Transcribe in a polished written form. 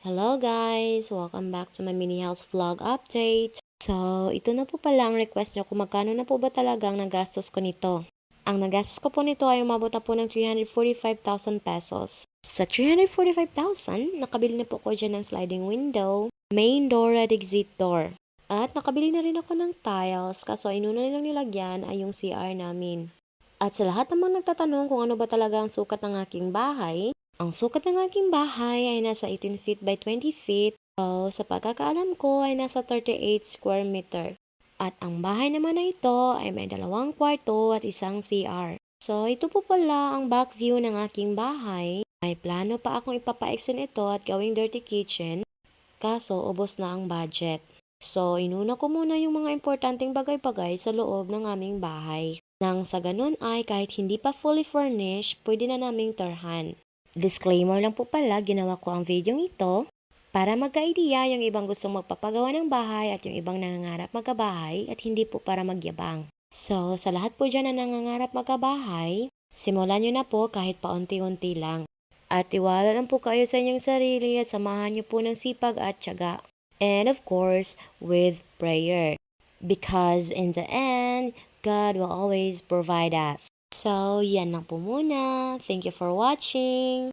Hello guys! Welcome back to my mini house vlog update. So, ito na po pala ang request nyo kung magkano na po ba talagang nagastos ko nito. Ang nagastos ko po nito ay umabot na po ng 345,000 pesos. Sa 345,000, nakabili na po ko dyan ng sliding window, main door at exit door. At nakabili na rin ako ng tiles, kaso inuna nilang nilagyan ay yung CR namin. At sa lahat namang nagtatanong kung ano ba talaga ang sukat ng aking bahay, ang sukat ng aking bahay ay nasa 18 feet by 20 feet. So, sa pagkakaalam ko ay nasa 38 square meter. At ang bahay naman na ito ay may 2 kwarto at isang CR. So, ito po pala ang back view ng aking bahay. May plano pa akong ipapa-extend ito at gawing dirty kitchen. Kaso, ubos na ang budget. So, inuna ko muna yung mga importanteng bagay-bagay sa loob ng aming bahay. Nang sa ganun ay kahit hindi pa fully furnished, pwede na naming turhan. Disclaimer lang po pala, ginawa ko ang video ito para magka-idea yung ibang gustong magpapagawa ng bahay at yung ibang nangangarap magkabahay at hindi po para magyabang. So, sa lahat po dyan na nangangarap magkabahay, simulan nyo na po kahit paunti-unti lang. At tiwala lang po kayo sa inyong sarili at samahan nyo po ng sipag at tiyaga. And of course, with prayer. Because in the end, God will always provide us. So, yan lang po muna. Thank you for watching.